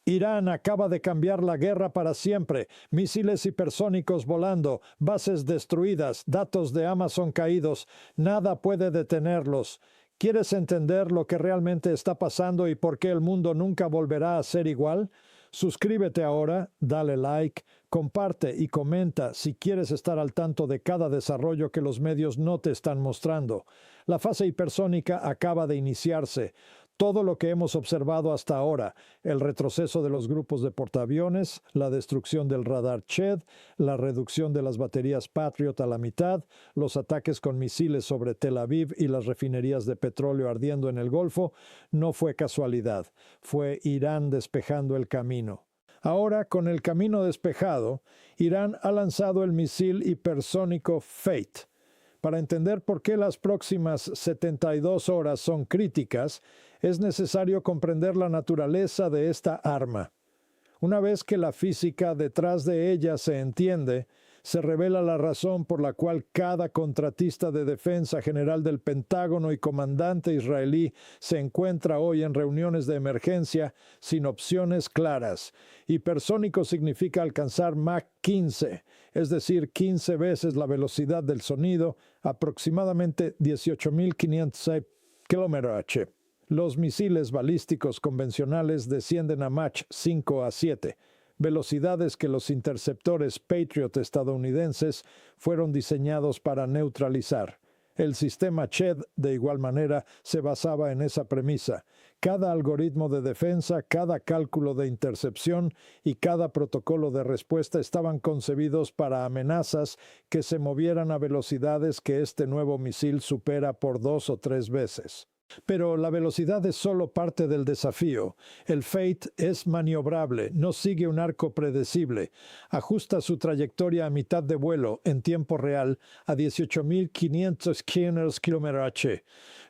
Irán acaba de cambiar la guerra para siempre. Misiles hipersónicos volando, bases destruidas, datos de Amazon caídos. Nada puede detenerlos. ¿Quieres entender lo que realmente está pasando y por qué el mundo nunca volverá a ser igual? Suscríbete ahora, dale like, comparte y comenta si quieres estar al tanto de cada desarrollo que los medios no te están mostrando. La fase hipersónica acaba de iniciarse. Todo lo que hemos observado hasta ahora, el retroceso de los grupos de portaaviones, la destrucción del radar Ched, la reducción de las baterías Patriot a la mitad, los ataques con misiles sobre Tel Aviv y las refinerías de petróleo ardiendo en el Golfo, no fue casualidad, fue Irán despejando el camino. Ahora, con el camino despejado, Irán ha lanzado el misil hipersónico Fate. Para entender por qué las próximas 72 horas son críticas, es necesario comprender la naturaleza de esta arma. Una vez que la física detrás de ella se entiende, se revela la razón por la cual cada contratista de defensa general del Pentágono y comandante israelí se encuentra hoy en reuniones de emergencia sin opciones claras. Hipersónico significa alcanzar Mach 15, es decir, 15 veces la velocidad del sonido, aproximadamente 18.506 km/h. Los misiles balísticos convencionales descienden a Mach 5 a 7, velocidades que los interceptores Patriot estadounidenses fueron diseñados para neutralizar. El sistema Ched, de igual manera, se basaba en esa premisa. Cada algoritmo de defensa, cada cálculo de intercepción y cada protocolo de respuesta estaban concebidos para amenazas que se movieran a velocidades que este nuevo misil supera por 2 o 3 veces. Pero la velocidad es solo parte del desafío. El Fate es maniobrable, no sigue un arco predecible. Ajusta su trayectoria a mitad de vuelo, en tiempo real, a 18.500 km/h.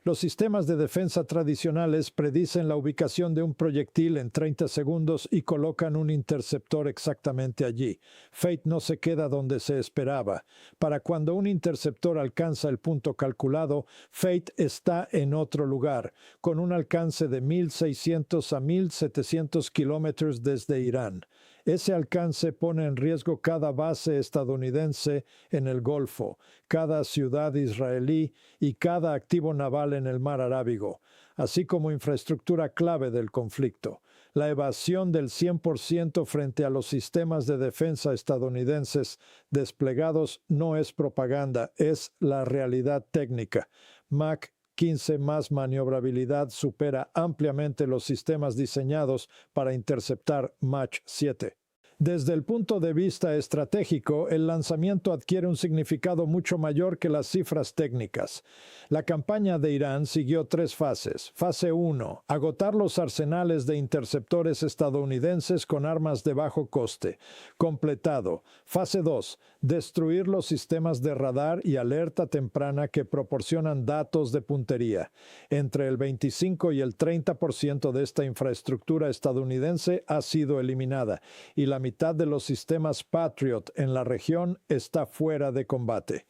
Los sistemas de defensa tradicionales predicen la ubicación de un proyectil en 30 segundos y colocan un interceptor exactamente allí. Fate no se queda donde se esperaba. Para cuando un interceptor alcanza el punto calculado, Fate está en otro lugar, con un alcance de 1.600 a 1.700 kilómetros desde Irán. Ese alcance pone en riesgo cada base estadounidense en el Golfo, cada ciudad israelí y cada activo naval en el Mar Arábigo, así como infraestructura clave del conflicto. La evasión del 100% frente a los sistemas de defensa estadounidenses desplegados no es propaganda, es la realidad técnica. Mach 15 más maniobrabilidad supera ampliamente los sistemas diseñados para interceptar Mach 7. Desde el punto de vista estratégico, el lanzamiento adquiere un significado mucho mayor que las cifras técnicas. La campaña de Irán siguió 3 fases. Fase 1. Agotar los arsenales de interceptores estadounidenses con armas de bajo coste. Completado. Fase 2. Destruir los sistemas de radar y alerta temprana que proporcionan datos de puntería. Entre el 25 y el 30% de esta infraestructura estadounidense ha sido eliminada y la mitad de los sistemas Patriot en la región está fuera de combate.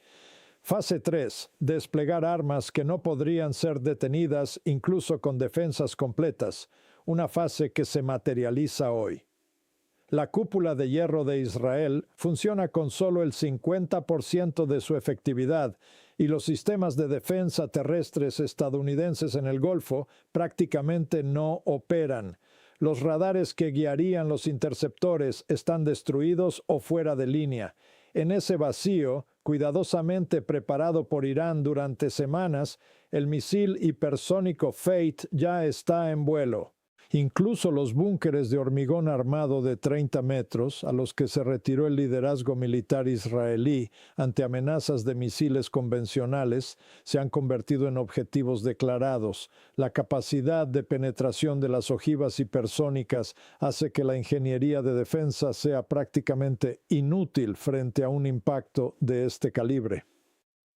Fase 3. Desplegar armas que no podrían ser detenidas incluso con defensas completas, una fase que se materializa hoy. La cúpula de hierro de Israel funciona con solo el 50% de su efectividad y los sistemas de defensa terrestres estadounidenses en el Golfo prácticamente no operan. Los radares que guiarían los interceptores están destruidos o fuera de línea. En ese vacío, cuidadosamente preparado por Irán durante semanas, el misil hipersónico Fate ya está en vuelo. Incluso los búnkeres de hormigón armado de 30 metros, a los que se retiró el liderazgo militar israelí ante amenazas de misiles convencionales, se han convertido en objetivos declarados. La capacidad de penetración de las ojivas hipersónicas hace que la ingeniería de defensa sea prácticamente inútil frente a un impacto de este calibre.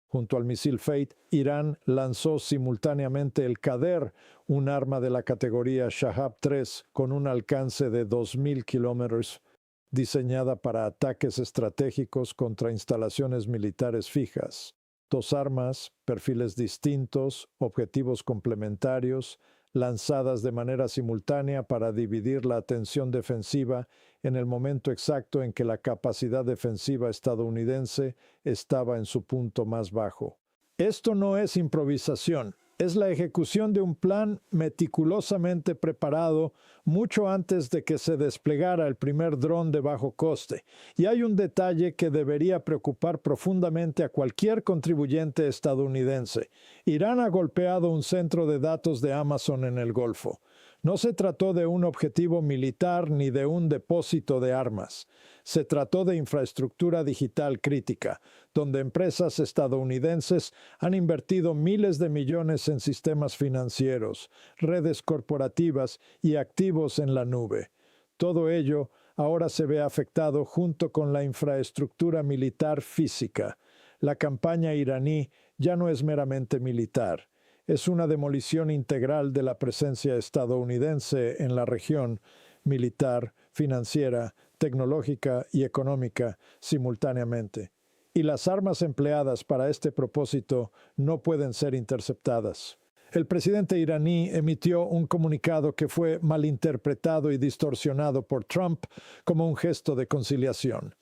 Junto al misil Fate, Irán lanzó simultáneamente el Qader, un arma de la categoría Shahab 3 con un alcance de 2.000 kilómetros, diseñada para ataques estratégicos contra instalaciones militares fijas. 2 armas, perfiles distintos, objetivos complementarios, lanzadas de manera simultánea para dividir la atención defensiva en el momento exacto en que la capacidad defensiva estadounidense estaba en su punto más bajo. Esto no es improvisación. Es la ejecución de un plan meticulosamente preparado mucho antes de que se desplegara el primer dron de bajo coste. Y hay un detalle que debería preocupar profundamente a cualquier contribuyente estadounidense. Irán ha golpeado un centro de datos de Amazon en el Golfo. No se trató de un objetivo militar ni de un depósito de armas. Se trató de infraestructura digital crítica, donde empresas estadounidenses han invertido miles de millones en sistemas financieros, redes corporativas y activos en la nube. Todo ello ahora se ve afectado junto con la infraestructura militar física. La campaña iraní ya no es meramente militar. Es una demolición integral de la presencia estadounidense en la región, militar, financiera, tecnológica y económica simultáneamente. Y las armas empleadas para este propósito no pueden ser interceptadas. El presidente iraní emitió un comunicado que fue malinterpretado y distorsionado por Trump como un gesto de conciliación.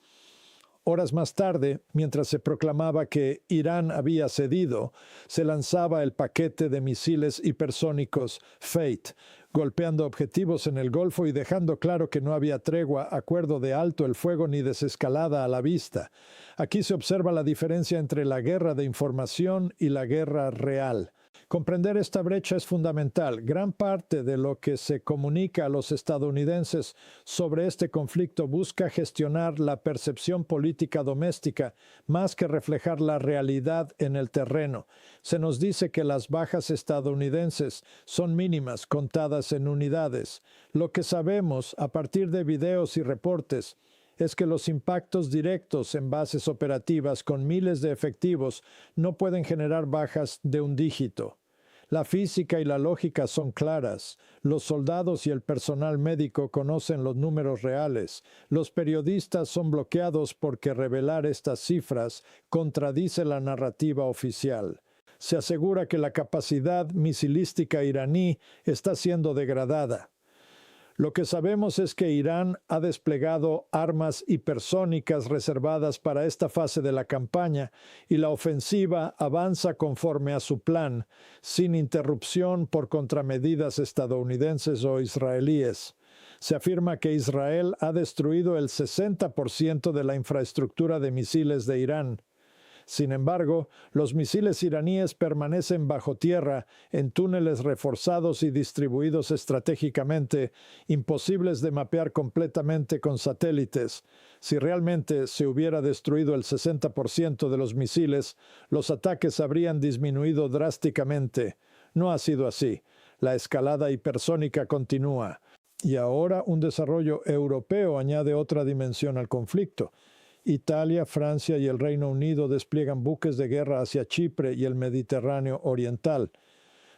Horas más tarde, mientras se proclamaba que Irán había cedido, se lanzaba el paquete de misiles hipersónicos Fate, golpeando objetivos en el Golfo y dejando claro que no había tregua, acuerdo de alto el fuego ni desescalada a la vista. Aquí se observa la diferencia entre la guerra de información y la guerra real. Comprender esta brecha es fundamental. Gran parte de lo que se comunica a los estadounidenses sobre este conflicto busca gestionar la percepción política doméstica más que reflejar la realidad en el terreno. Se nos dice que las bajas estadounidenses son mínimas, contadas en unidades. Lo que sabemos a partir de videos y reportes es que los impactos directos en bases operativas con miles de efectivos no pueden generar bajas de un dígito. La física y la lógica son claras. Los soldados y el personal médico conocen los números reales. Los periodistas son bloqueados porque revelar estas cifras contradice la narrativa oficial. Se asegura que la capacidad misilística iraní está siendo degradada. Lo que sabemos es que Irán ha desplegado armas hipersónicas reservadas para esta fase de la campaña y la ofensiva avanza conforme a su plan, sin interrupción por contramedidas estadounidenses o israelíes. Se afirma que Israel ha destruido el 60% de la infraestructura de misiles de Irán. Sin embargo, los misiles iraníes permanecen bajo tierra, en túneles reforzados y distribuidos estratégicamente, imposibles de mapear completamente con satélites. Si realmente se hubiera destruido el 60% de los misiles, los ataques habrían disminuido drásticamente. No ha sido así. La escalada hipersónica continúa. Y ahora un desarrollo europeo añade otra dimensión al conflicto. Italia, Francia y el Reino Unido despliegan buques de guerra hacia Chipre y el Mediterráneo oriental.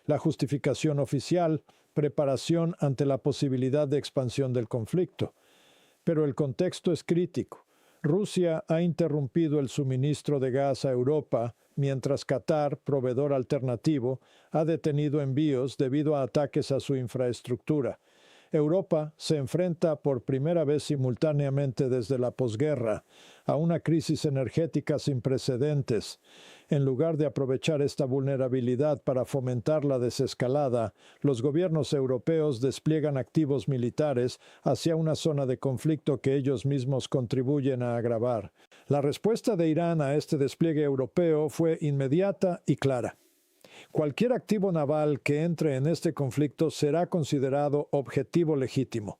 La justificación oficial, preparación ante la posibilidad de expansión del conflicto. Pero el contexto es crítico. Rusia ha interrumpido el suministro de gas a Europa, mientras Qatar, proveedor alternativo, ha detenido envíos debido a ataques a su infraestructura. Europa se enfrenta por primera vez simultáneamente desde la posguerra a una crisis energética sin precedentes. En lugar de aprovechar esta vulnerabilidad para fomentar la desescalada, los gobiernos europeos despliegan activos militares hacia una zona de conflicto que ellos mismos contribuyen a agravar. La respuesta de Irán a este despliegue europeo fue inmediata y clara. Cualquier activo naval que entre en este conflicto será considerado objetivo legítimo.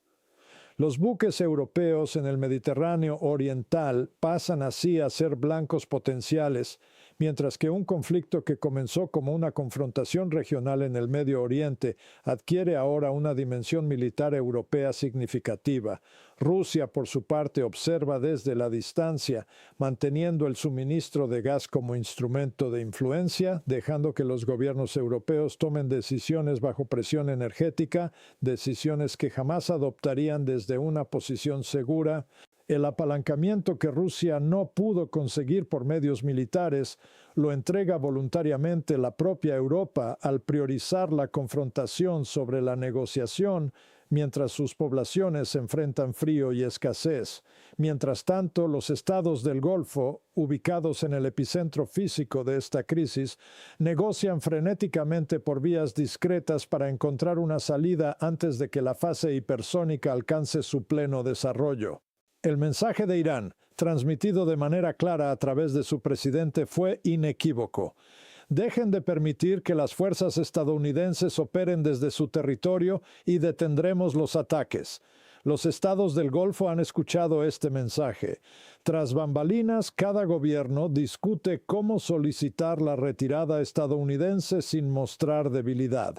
Los buques europeos en el Mediterráneo oriental pasan así a ser blancos potenciales, mientras que un conflicto que comenzó como una confrontación regional en el Medio Oriente adquiere ahora una dimensión militar europea significativa. Rusia, por su parte, observa desde la distancia, manteniendo el suministro de gas como instrumento de influencia, dejando que los gobiernos europeos tomen decisiones bajo presión energética, decisiones que jamás adoptarían desde una posición segura. El apalancamiento que Rusia no pudo conseguir por medios militares lo entrega voluntariamente la propia Europa al priorizar la confrontación sobre la negociación mientras sus poblaciones enfrentan frío y escasez. Mientras tanto, los estados del Golfo, ubicados en el epicentro físico de esta crisis, negocian frenéticamente por vías discretas para encontrar una salida antes de que la fase hipersónica alcance su pleno desarrollo. El mensaje de Irán, transmitido de manera clara a través de su presidente, fue inequívoco. Dejen de permitir que las fuerzas estadounidenses operen desde su territorio y detendremos los ataques. Los estados del Golfo han escuchado este mensaje. Tras bambalinas, cada gobierno discute cómo solicitar la retirada estadounidense sin mostrar debilidad.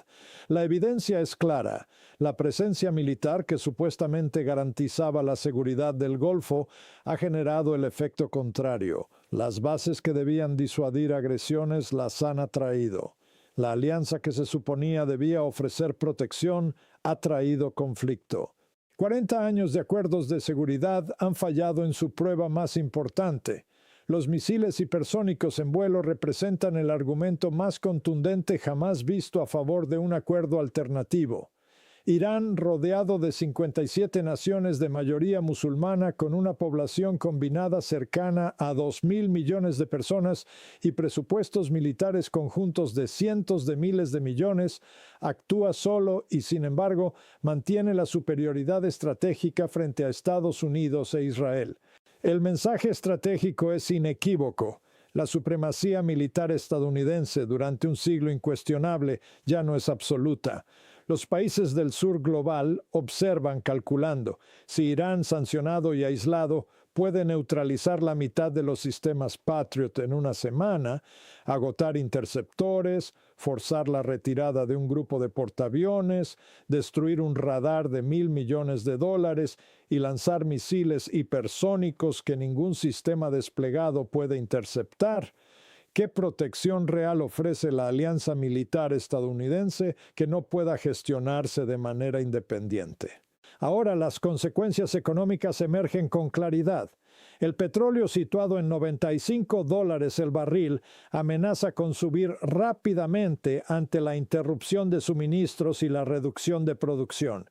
La evidencia es clara. La presencia militar que supuestamente garantizaba la seguridad del Golfo ha generado el efecto contrario. Las bases que debían disuadir agresiones las han atraído. La alianza que se suponía debía ofrecer protección ha traído conflicto. 40 años de acuerdos de seguridad han fallado en su prueba más importante. Los misiles hipersónicos en vuelo representan el argumento más contundente jamás visto a favor de un acuerdo alternativo. Irán, rodeado de 57 naciones de mayoría musulmana con una población combinada cercana a 2.000 millones de personas y presupuestos militares conjuntos de cientos de miles de millones, actúa solo y, sin embargo, mantiene la superioridad estratégica frente a Estados Unidos e Israel. El mensaje estratégico es inequívoco. La supremacía militar estadounidense durante un siglo incuestionable ya no es absoluta. Los países del sur global observan calculando. Si Irán, sancionado y aislado, puede neutralizar la mitad de los sistemas Patriot en una semana, agotar interceptores, forzar la retirada de un grupo de portaaviones, destruir un radar de $1.000 millones y lanzar misiles hipersónicos que ningún sistema desplegado puede interceptar, ¿qué protección real ofrece la alianza militar estadounidense que no pueda gestionarse de manera independiente? Ahora las consecuencias económicas emergen con claridad. El petróleo situado en $95 el barril amenaza con subir rápidamente ante la interrupción de suministros y la reducción de producción.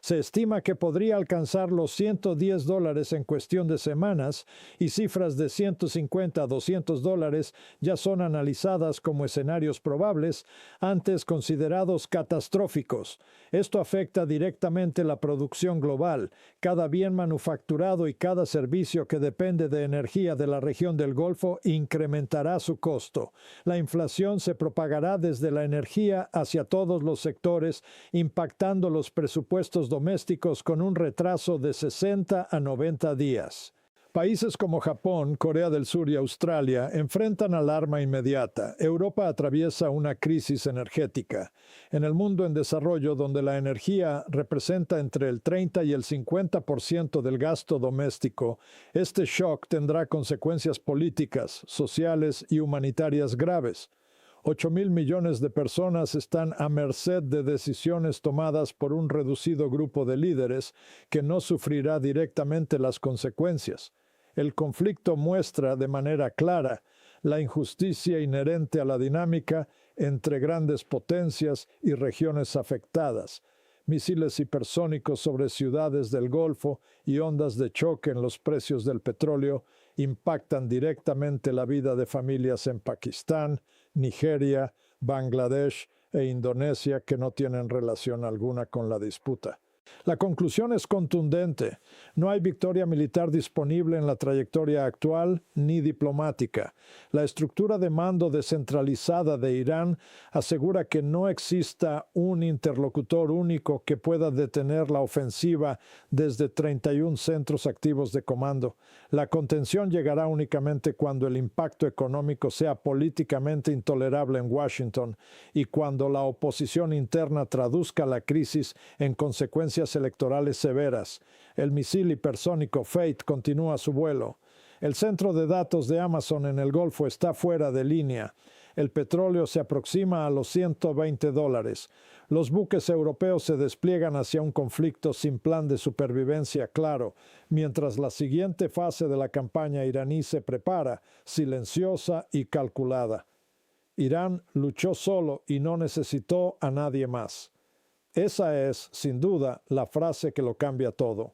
Se estima que podría alcanzar los $110 en cuestión de semanas y cifras de $150 a $200 ya son analizadas como escenarios probables, antes considerados catastróficos. Esto afecta directamente la producción global. Cada bien manufacturado y cada servicio que depende de energía de la región del Golfo incrementará su costo. La inflación se propagará desde la energía hacia todos los sectores, impactando los presupuestos domésticos con un retraso de 60 a 90 días. Países como Japón, Corea del Sur y Australia enfrentan alarma inmediata. Europa atraviesa una crisis energética. En el mundo en desarrollo, donde la energía representa entre el 30 y el 50% del gasto doméstico, este shock tendrá consecuencias políticas, sociales y humanitarias graves. 8.000 millones de personas están a merced de decisiones tomadas por un reducido grupo de líderes que no sufrirá directamente las consecuencias. El conflicto muestra de manera clara la injusticia inherente a la dinámica entre grandes potencias y regiones afectadas. Misiles hipersónicos sobre ciudades del Golfo y ondas de choque en los precios del petróleo impactan directamente la vida de familias en Pakistán, Nigeria, Bangladesh e Indonesia que no tienen relación alguna con la disputa. La conclusión es contundente. No hay victoria militar disponible en la trayectoria actual ni diplomática. La estructura de mando descentralizada de Irán asegura que no exista un interlocutor único que pueda detener la ofensiva desde 31 centros activos de comando. La contención llegará únicamente cuando el impacto económico sea políticamente intolerable en Washington y cuando la oposición interna traduzca la crisis en consecuencias electorales severas. El misil hipersónico Fate continúa su vuelo. El centro de datos de Amazon en el Golfo está fuera de línea. El petróleo se aproxima a los $120. Los buques europeos se despliegan hacia un conflicto sin plan de supervivencia claro, mientras la siguiente fase de la campaña iraní se prepara, silenciosa y calculada. Irán luchó solo y no necesitó a nadie más. Esa es, sin duda, la frase que lo cambia todo.